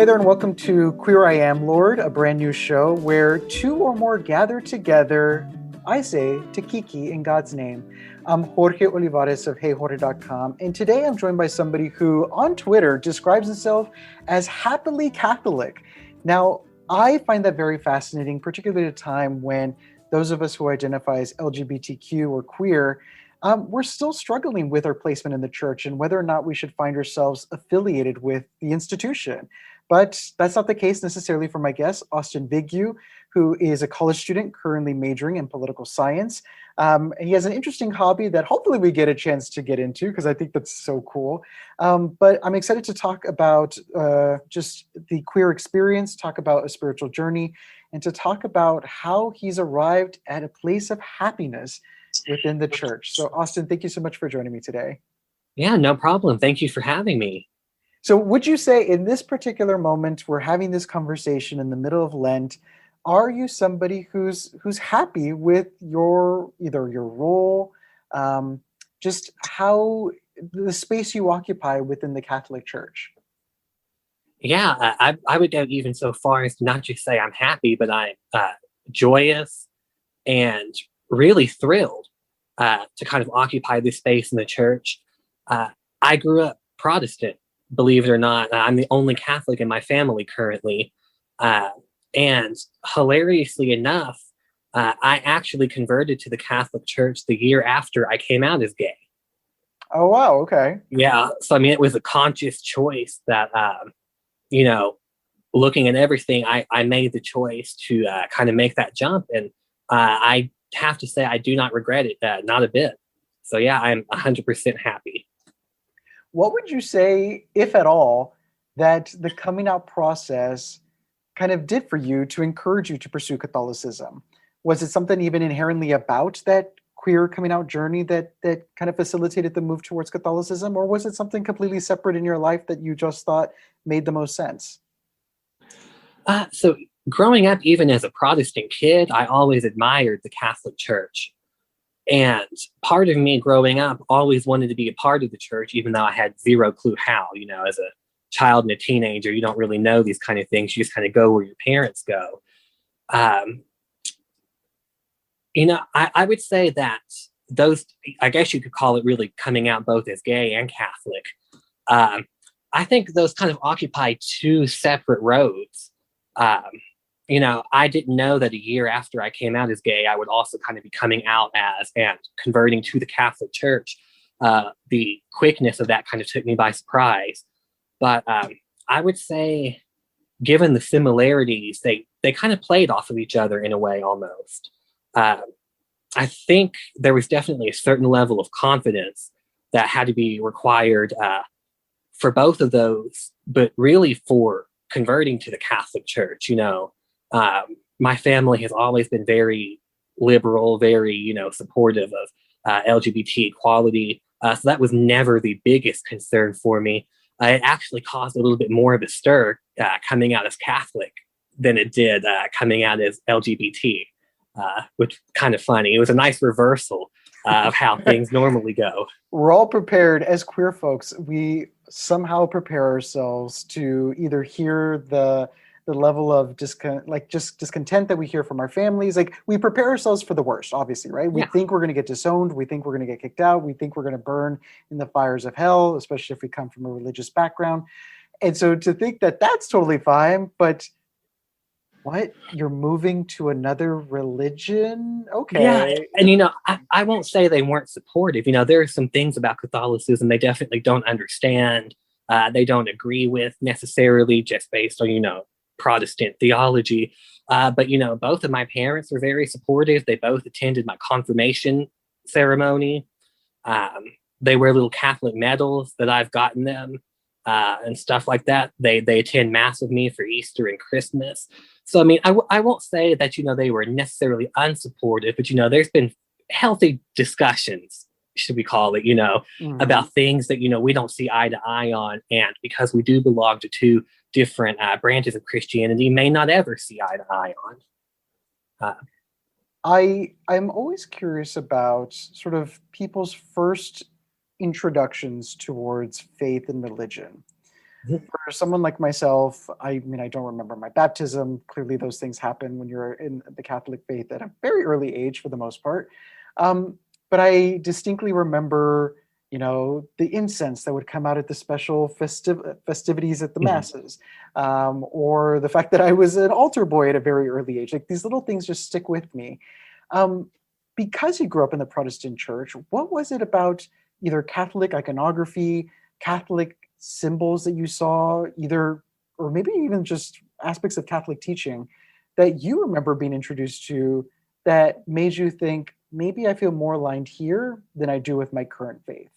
Hey there, and welcome to Queer I Am Lord, a brand new show where two or more gather together, I say, to Kiki in God's name. I'm Xorje Olivares of HeyJorje.com, and today I'm joined by somebody who on Twitter describes himself as happily Catholic. Now, I find that very fascinating, particularly at a time when those of us who identify as LGBTQ or queer we're still struggling with our placement in the church and whether or not we should find ourselves affiliated with the institution. But that's not the case necessarily for my guest, Austin Vigue, who is a college student currently majoring in political science. And he has an interesting hobby that hopefully we get a chance to get into because I think that's so cool. But I'm excited to talk about just the queer experience, talk about a spiritual journey, and to talk about how he's arrived at a place of happiness within the church. So, Austin, thank you so much for joining me today. Yeah, no problem. Thank you for having me. So, would you say in this particular moment, we're having this conversation in the middle of Lent, are you somebody who's happy with your either your role, um, just how the space you occupy within the Catholic Church? Yeah, I would go even so far as to not just say I'm happy, but I'm joyous and really thrilled to kind of occupy this space in the church. Uh, I grew up Protestant, believe it or not. I'm the only Catholic in my family currently. Uh, and hilariously enough, I actually converted to the Catholic Church the year after I came out as gay. Oh wow, okay. Yeah, so I mean, it was a conscious choice that, you know, looking at everything, I made the choice to kind of make that jump. And I have to say, I do not regret it, not a bit. So yeah, I'm 100% happy. What would you say, if at all, that the coming out process kind of did for you to encourage you to pursue Catholicism? Was it something even inherently about that queer coming out journey that kind of facilitated the move towards Catholicism, or was it something completely separate in your life that you just thought made the most sense? So growing up, even as a Protestant kid, I always admired the Catholic Church. And part of me growing up always wanted to be a part of the church, even though I had zero clue how. As a child and a teenager, you don't really know these kind of things. You just kind of go where your parents go. Um, I would say that those, I guess you could call it really coming out both as gay and Catholic. Um, I think those kind of occupy two separate roads. Um, I didn't know that a year after I came out as gay, I would also kind of be coming out as and converting to the Catholic Church. The quickness of that kind of took me by surprise. But I would say, given the similarities, they kind of played off of each other in a way almost. Um, I think there was definitely a certain level of confidence that had to be required for both of those, but really for converting to the Catholic Church. My family has always been very liberal, very, supportive of LGBT equality. So that was never the biggest concern for me. It actually caused a little bit more of a stir coming out as Catholic than it did coming out as LGBT, which kind of funny. It was a nice reversal of how things normally go. We're all prepared as queer folks. We somehow prepare ourselves to either hear the level of discontent that we hear from our families. Like we prepare ourselves for the worst, obviously, right? We Yeah. think we're going to get disowned. We think we're going to get kicked out. We think we're going to burn in the fires of hell, especially if we come from a religious background. And so to think that that's totally fine, but what? You're moving to another religion? Yeah, Okay. and I won't say they weren't supportive. There are some things about Catholicism they definitely don't understand. They don't agree with necessarily, just based on Protestant theology. But both of my parents are very supportive. They both attended my confirmation ceremony. Um, they wear little Catholic medals that I've gotten them and stuff like that. They attend mass with me for Easter and Christmas. So I mean, I won't say that they were necessarily unsupportive, but there's been healthy discussions, should we call it, Mhm. about things that we don't see eye to eye on, and because we do belong to two different branches of Christianity, may not ever see eye to eye on. Uh, I'm always curious about sort of people's first introductions towards faith and religion. Mhm. For someone like myself, I mean, I don't remember my baptism. Clearly, those things happen when you're in the Catholic faith at a very early age, for the most part. Um, but I distinctly remember, the incense that would come out at the special festivities at the Mhm. masses, or the fact that I was an altar boy at a very early age. Like these little things just stick with me. Um, because you grew up in the Protestant church, what was it about either Catholic iconography, Catholic symbols that you saw, either, or maybe even just aspects of Catholic teaching that you remember being introduced to that made you think, maybe I feel more aligned here than I do with my current faith?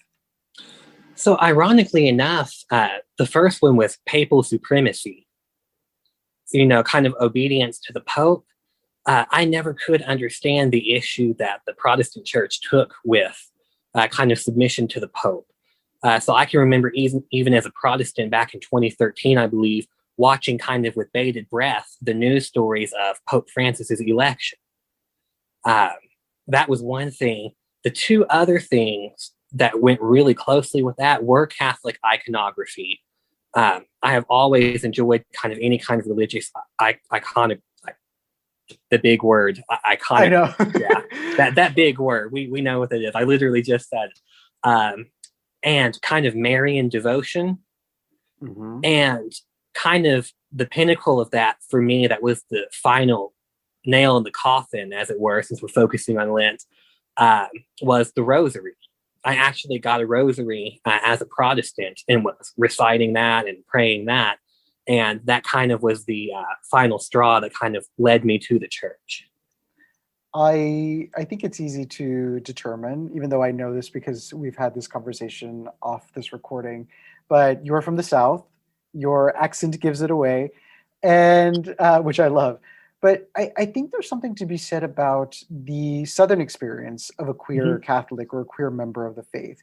So, ironically enough, the first one was papal supremacy, kind of obedience to the Pope. I never could understand the issue that the Protestant church took with kind of submission to the Pope. So I can remember even as a Protestant back in 2013, I believe, watching kind of with bated breath the news stories of Pope Francis's election. Um, that was one thing. The two other things that went really closely with that were Catholic iconography. I have always enjoyed kind of any kind of religious iconic, the big word, I iconic. know. Yeah, that big word. We know what it is. I literally just said it. And kind of Marian devotion, Hmm. and kind of the pinnacle of that for me, that was the final nail in the coffin, as it were, since we're focusing on Lent, um, was the rosary. I actually got a rosary as a Protestant and was reciting that and praying that. And that kind of was the final straw that kind of led me to the church. I think it's easy to determine, even though I know this because we've had this conversation off this recording. But you're from the South. Your accent gives it away, and which I love. But I think there's something to be said about the Southern experience of a queer Mhm. Catholic or a queer member of the faith,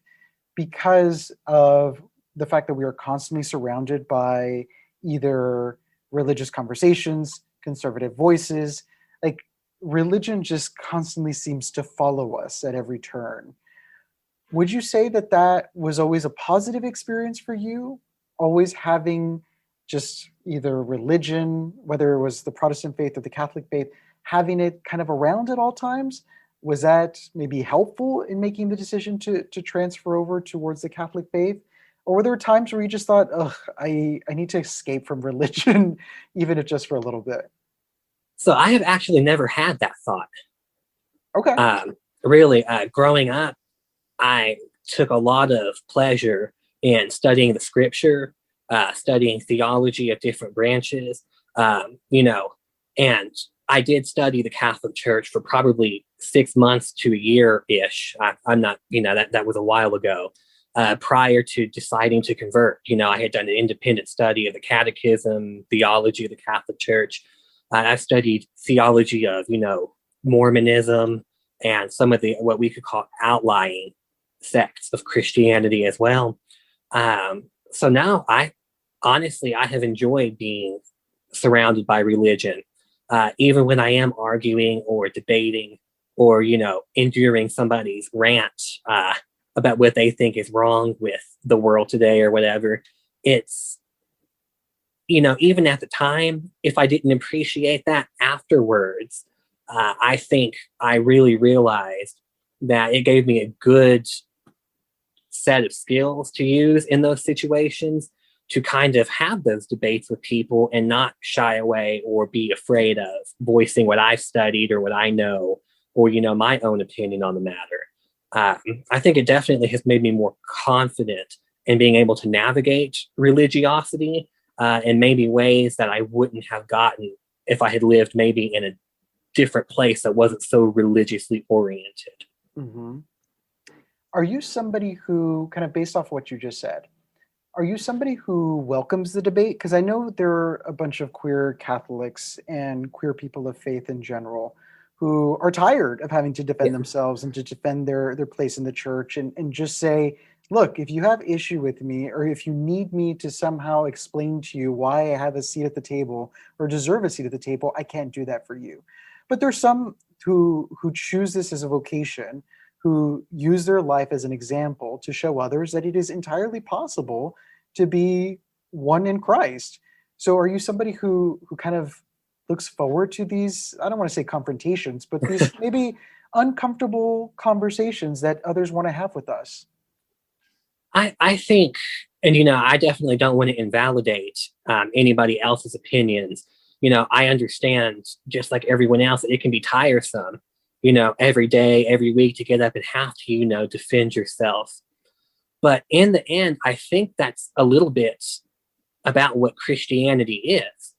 because of the fact that we are constantly surrounded by either religious conversations, conservative voices, like religion just constantly seems to follow us at every turn. Would you say that that was always a positive experience for you? Always having just either religion, whether it was the Protestant faith or the Catholic faith, having it kind of around at all times? Was that maybe helpful in making the decision to transfer over towards the Catholic faith? Or were there times where you just thought, ugh, I need to escape from religion, even if just for a little bit? So I have actually never had that thought. Okay. Really, growing up, I took a lot of pleasure in studying the scripture, studying theology of different branches, and I did study the Catholic Church for probably 6 months to a year ish. I'm not, that was a while ago. Prior to deciding to convert, I had done an independent study of the Catechism, theology of the Catholic Church. I studied theology of, Mormonism and some of the what we could call outlying sects of Christianity as well. So now I have enjoyed being surrounded by religion, even when I am arguing or debating or, enduring somebody's rant about what they think is wrong with the world today or whatever. It's, even at the time, if I didn't appreciate that afterwards, I think I really realized that it gave me a good set of skills to use in those situations to kind of have those debates with people and not shy away or be afraid of voicing what I've studied or what I know or, my own opinion on the matter. I think it definitely has made me more confident in being able to navigate religiosity in maybe ways that I wouldn't have gotten if I had lived maybe in a different place that wasn't so religiously oriented. Hmm. Are you somebody who, kind of based off what you just said, are you somebody who welcomes the debate? Because I know there are a bunch of queer Catholics and queer people of faith in general who are tired of having to Yeah. defend themselves and to defend their place in the church, and just say, look, if you have issue with me, or if you need me to somehow explain to you why I have a seat at the table or deserve a seat at the table, I can't do that for you. But there's some who choose this as a vocation, who use their life as an example to show others that it is entirely possible to be one in Christ. So are you somebody who kind of looks forward to these, I don't want to say confrontations, but these maybe uncomfortable conversations that others want to have with us? I think, and I definitely don't want to invalidate anybody else's opinions. I understand, just like everyone else, that it can be tiresome, every day, every week to get up and have to, defend yourself. But in the end, I think that's a little bit about what Christianity is.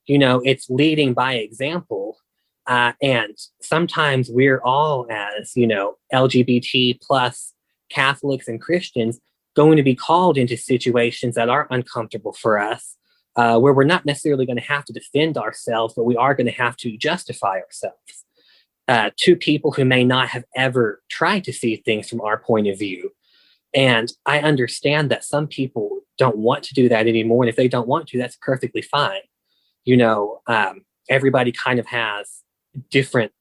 It's leading by example. And sometimes we're all, as, LGBT plus Catholics and Christians, going to be called into situations that are uncomfortable for us, where we're not necessarily going to have to defend ourselves, but we are going to have to justify ourselves to people who may not have ever tried to see things from our point of view. And I understand that some people don't want to do that anymore. And if they don't want to, that's perfectly fine. Everybody kind of has different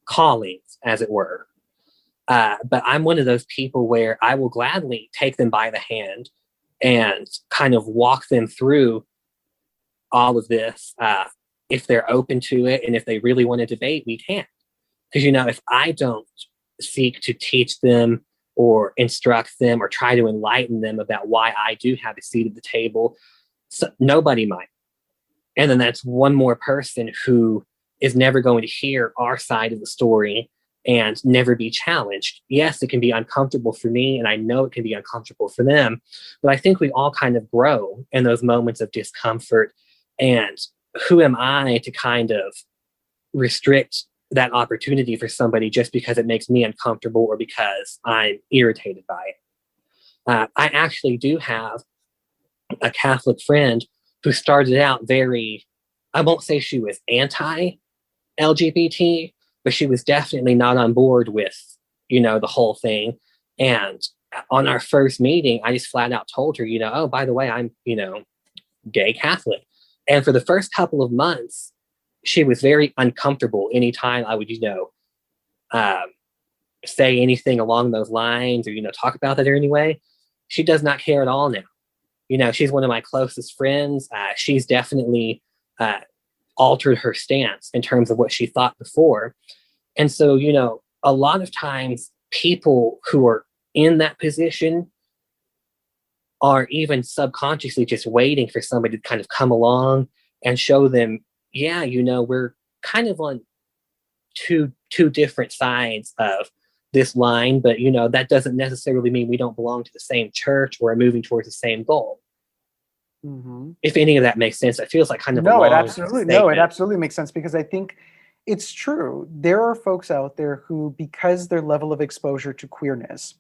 callings, as it were. But I'm one of those people where I will gladly take them by the hand and kind of walk them through all of this. If they're open to it and if they really want to debate, we can. Because, if I don't seek to teach them or instruct them or try to enlighten them about why I do have a seat at the table, so nobody might. And then that's one more person who is never going to hear our side of the story and never be challenged. Yes, it can be uncomfortable for me, and I know it can be uncomfortable for them, but I think we all kind of grow in those moments of discomfort. And who am I to kind of restrict that opportunity for somebody just because it makes me uncomfortable or because I'm irritated by it? I actually do have a Catholic friend who started out very, I won't say she was anti-LGBT, but she was definitely not on board with, the whole thing. And on our first meeting, I just flat out told her, oh, by the way, I'm, gay Catholic. And for the first couple of months, she was very uncomfortable anytime I would, say anything along those lines or, talk about that in any way. She does not care at all now. She's one of my closest friends. She's definitely altered her stance in terms of what she thought before. And so, a lot of times people who are in that position are even subconsciously just waiting for somebody to kind of come along and show them, yeah, we're kind of on two different sides of this line, but that doesn't necessarily mean we don't belong to the same church or are moving towards the same goal. Mm-hmm. If any of that makes sense, it feels like kind of No, a it long absolutely statement. no, it absolutely makes sense, because I think it's true. There are folks out there who, because their level of exposure to queerness,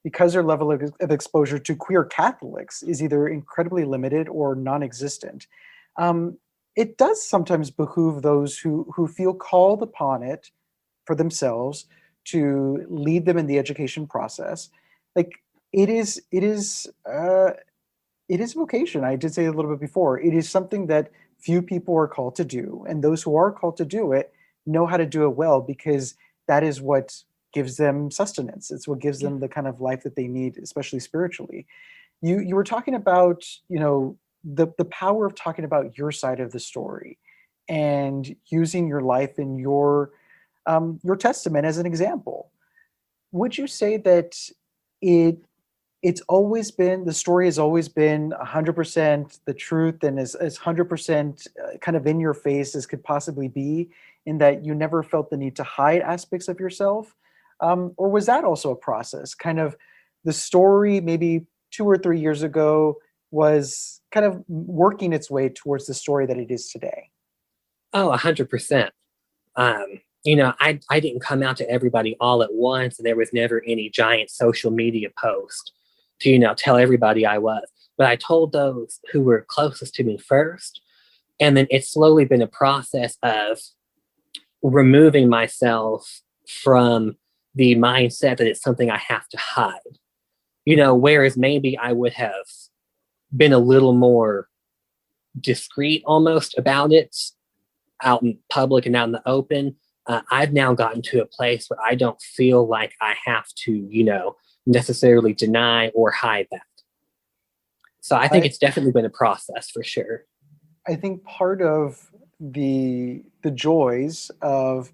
because their level of exposure to queer Catholics is either incredibly limited or non-existent, it does sometimes behoove those who feel called upon it for themselves to lead them in the education process. Like, it is vocation. I did say a little bit before. It is something that few people are called to do, and those who are called to do it know how to do it well, because that is what gives them sustenance. It's what gives them the kind of life that they need, especially spiritually. You were talking about, the power of talking about your side of the story and using your life and your testament as an example. Would you say that it it's always been, the story has always been 100% the truth and as 100% kind of in your face as could possibly be, in that you never felt the need to hide aspects of yourself? Or was that also a process? Kind of the story maybe 2 or 3 years ago was kind of working its way towards the story that it is today. Oh, 100%. I didn't come out to everybody all at once, and there was never any giant social media post to, tell everybody I was. But I told those who were closest to me first. And then it's slowly been a process of removing myself from the mindset that it's something I have to hide. Whereas maybe I would have been a little more discreet almost about it out in public and out in the open. I've now gotten to a place where I don't feel like I have to, necessarily deny or hide that. So I think I it's definitely been a process for sure. I think part of the joys of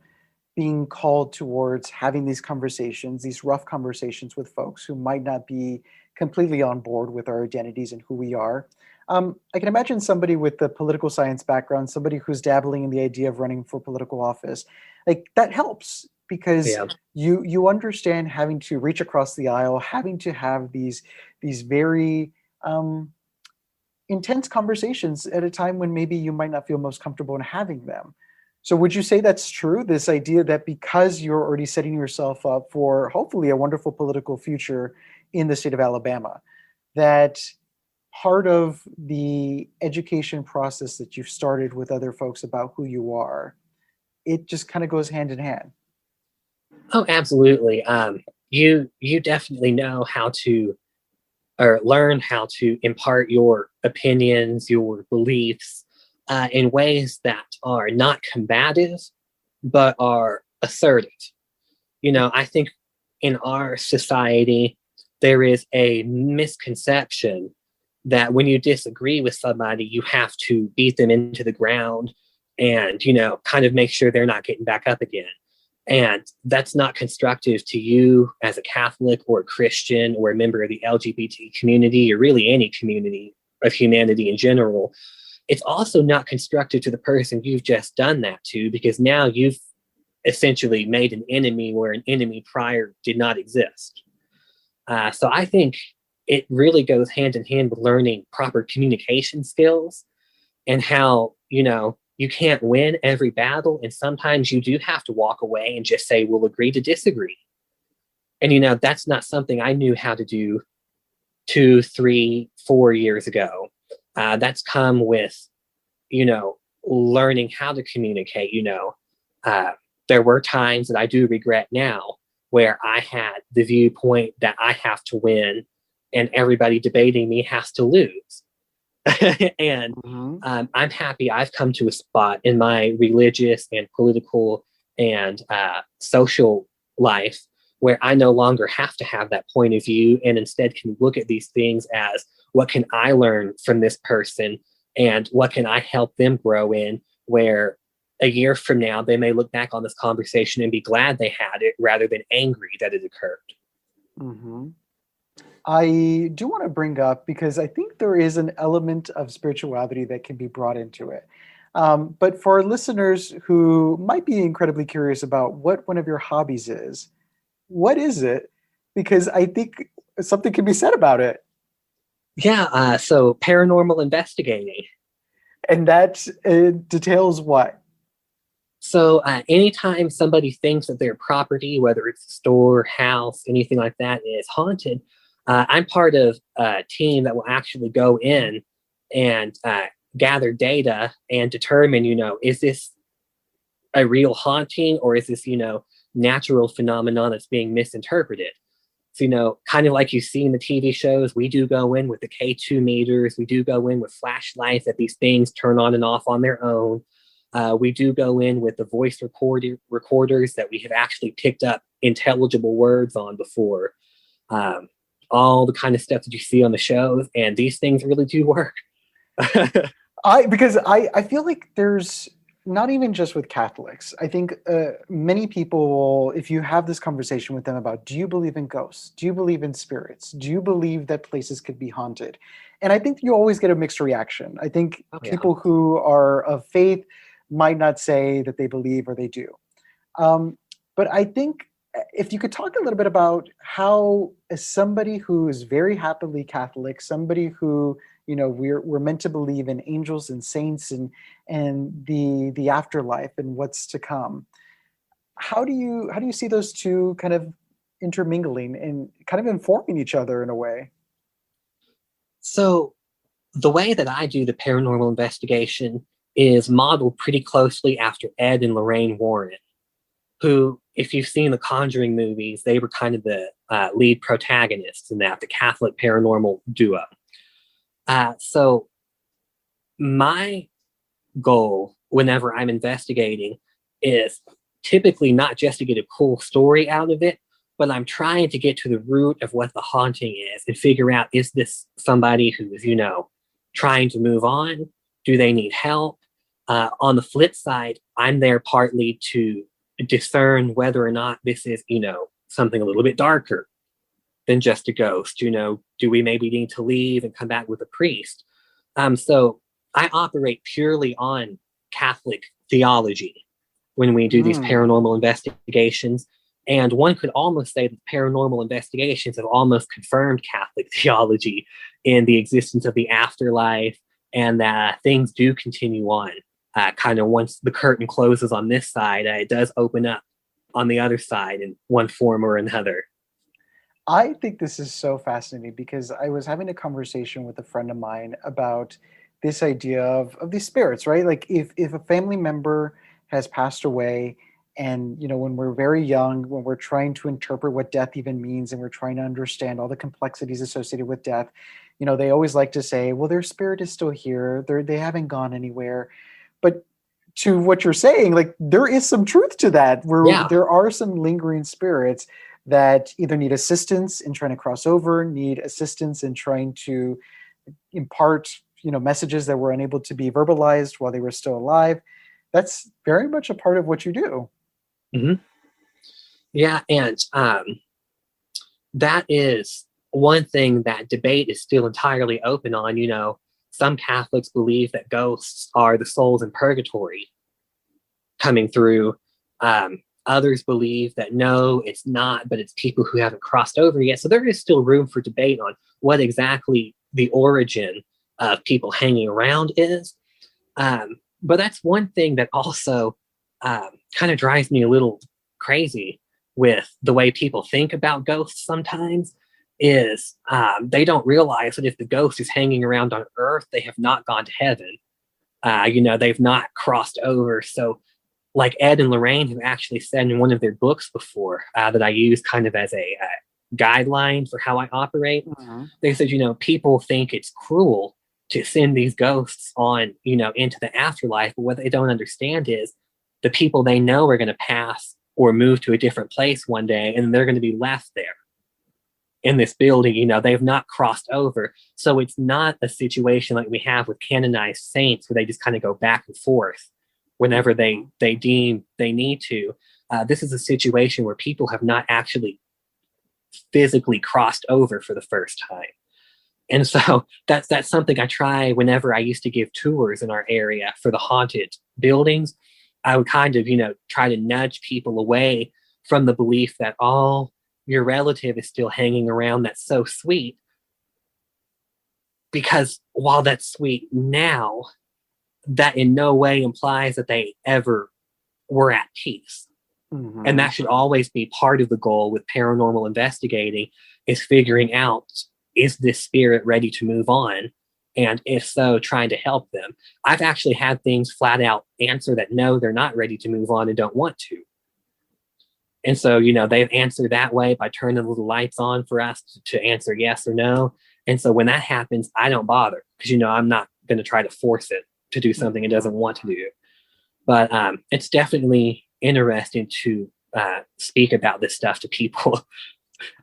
being called towards having these conversations, these rough conversations with folks who might not be completely on board with our identities and who we are. I can imagine somebody with a political science background, somebody who's dabbling in the idea of running for political office, like that helps because Yeah. you understand having to reach across the aisle, having to have these very um, intense conversations at a time when maybe you might not feel most comfortable in having them. So would you say that's true? This idea that because you're already setting yourself up for hopefully a wonderful political future in the state of Alabama, that part of the education process that you've started with other folks about who you are, it just kind of goes hand in hand. Oh, absolutely. You definitely know how to, or learn how to impart your opinions, your beliefs, in ways that are not combative, but are assertive. I think in our society, there is a misconception that when you disagree with somebody, you have to beat them into the ground and, kind of make sure they're not getting back up again. And that's not constructive to you as a Catholic or a Christian or a member of the LGBT community or really any community of humanity in general. It's also not constructive to the person you've just done that to, because now you've essentially made an enemy where an enemy prior did not exist. So I think it really goes hand in hand with learning proper communication skills and how, you can't win every battle. And sometimes you do have to walk away and just say, we'll agree to disagree. And, that's not something I knew how to do 2, 3, 4 years ago. That's come with, learning how to communicate. There were times that I do regret now where I had the viewpoint that I have to win and everybody debating me has to lose. And Mhm. I'm happy I've come to a spot in my religious and political and social life where I no longer have to have that point of view and instead can look at these things as what can I learn from this person and what can I help them grow in, where a year from now they may look back on this conversation and be glad they had it rather than angry that it occurred. Mhm. I do want to bring up because I think there is an element of spirituality that can be brought into it. But for our listeners who might be incredibly curious about what one of your hobbies is, what is it? Because I think something can be said about it. Yeah, so paranormal investigating. And that details what? So anytime somebody thinks that their property, whether it's a store, house, anything like that, is haunted, I'm part of a team that will actually go in and gather data and determine, is this a real haunting or is this, natural phenomenon that's being misinterpreted? So, kind of like you see in the TV shows, we do go in with the K2 meters. We do go in with flashlights that these things turn on and off on their own. We do go in with the voice recorders that we have actually picked up intelligible words on before. All the kind of stuff that you see on the shows, and these things really do work. I feel like there's not even just with Catholics. I think many people will, if you have this conversation with them about, do you believe in ghosts? Do you believe in spirits? Do you believe that places could be haunted? And I think you always get a mixed reaction. I think Oh, yeah. people who are of faith might not say that they believe or they do. Um, but I think if you could talk a little bit about how, as somebody who is very happily Catholic, somebody who we're meant to believe in angels and saints and the afterlife and what's to come. How do you see those two kind of intermingling and kind of informing each other in a way? So the way that I do the paranormal investigation is modeled pretty closely after Ed and Lorraine Warren, who, if you've seen the Conjuring movies, they were kind of the lead protagonists in that, the Catholic paranormal duo. So my goal whenever I'm investigating is typically not just to get a cool story out of it, but I'm trying to get to the root of what the haunting is and figure out, is this somebody who's, trying to move on? Do they need help? On the flip side, I'm there partly to discern whether or not this is, something a little bit darker than just a ghost. Do we maybe need to leave and come back with a priest? So I operate purely on Catholic theology when we do these paranormal investigations. And one could almost say that paranormal investigations have almost confirmed Catholic theology in the existence of the afterlife, and that things do continue on. Kind of once the curtain closes on this side, it does open up on the other side in one form or another. I think this is so fascinating because I was having a conversation with a friend of mine about this idea of these spirits, right? Like if a family member has passed away, and when we're very young, when we're trying to interpret what death even means, and we're trying to understand all the complexities associated with death, they always like to say, well, their spirit is still here, they haven't gone anywhere. But to what you're saying, like, there is some truth to that, where there are some lingering spirits that either need assistance in trying to cross over, need assistance in trying to impart, messages that were unable to be verbalized while they were still alive. That's very much a part of what you do. Mm-hmm. Yeah, and that is one thing that debate is still entirely open on. Some Catholics believe that ghosts are the souls in purgatory coming through. Others believe that no, it's not, but it's people who haven't crossed over yet. So there is still room for debate on what exactly the origin of people hanging around is. But that's one thing that also kind of drives me a little crazy with the way people think about ghosts sometimes, is they don't realize that if the ghost is hanging around on Earth, they have not gone to heaven. They've not crossed over. So like Ed and Lorraine have actually said in one of their books before, that I use kind of as a guideline for how I operate. Mm-hmm. They said, people think it's cruel to send these ghosts on, into the afterlife. But what they don't understand is the people they know are going to pass or move to a different place one day, and they're going to be left there in this building. They've not crossed over. So it's not a situation like we have with canonized saints where they just kind of go back and forth whenever they deem they need to. This is a situation where people have not actually physically crossed over for the first time. And so that's something I try whenever I used to give tours in our area for the haunted buildings. I would kind of, try to nudge people away from the belief that, oh, your relative is still hanging around. That's so sweet. Because while that's sweet now, that in no way implies that they ever were at peace. Mm-hmm. And that should always be part of the goal with paranormal investigating, is figuring out, is this spirit ready to move on? And if so, trying to help them. I've actually had things flat out answer that no, they're not ready to move on and don't want to. And so, they've answered that way by turning the little lights on for us to answer yes or no. And so when that happens, I don't bother, because, I'm not going to try to force it to do something it doesn't want to do. But it's definitely interesting to speak about this stuff to people.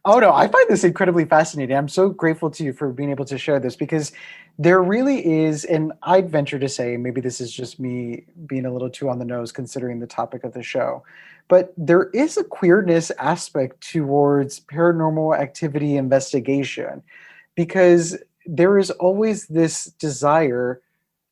Oh, no, I find this incredibly fascinating. I'm so grateful to you for being able to share this, because there really is, and I'd venture to say, maybe this is just me being a little too on the nose considering the topic of the show, but there is a queerness aspect towards paranormal activity investigation, because there is always this desire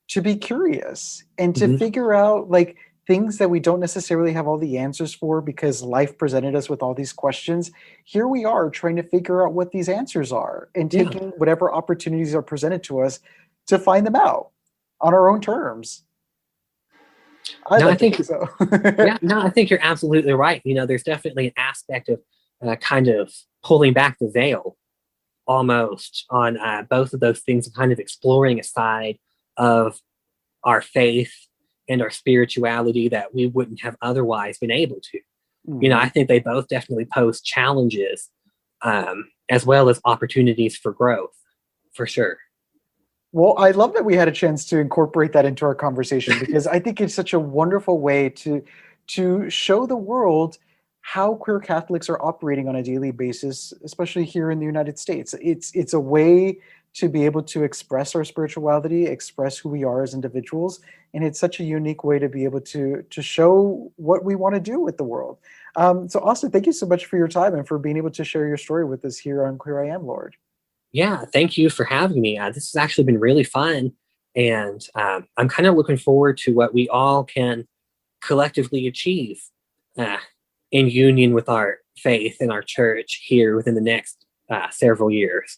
to be curious and to figure out, like, things that we don't necessarily have all the answers for, because life presented us with all these questions. Here we are trying to figure out what these answers are, and taking whatever opportunities are presented to us to find them out on our own terms. I think so. I think you're absolutely right. There's definitely an aspect of kind of pulling back the veil almost on both of those things, and kind of exploring a side of our faith and our spirituality that we wouldn't have otherwise been able to. Mm-hmm. I think they both definitely pose challenges, as well as opportunities for growth, for sure. Well, I love that we had a chance to incorporate that into our conversation, because I think it's such a wonderful way to show the world how queer Catholics are operating on a daily basis, especially here in the United States. It's a way to be able to express our spirituality, express who we are as individuals, and it's such a unique way to be able to show what we want to do with the world. So, Austin, thank you so much for your time and for being able to share your story with us here on Queer I Am, Lord. Yeah, thank you for having me. This has actually been really fun. And I'm kind of looking forward to what we all can collectively achieve uh, in union with our faith and our church here within the next several years.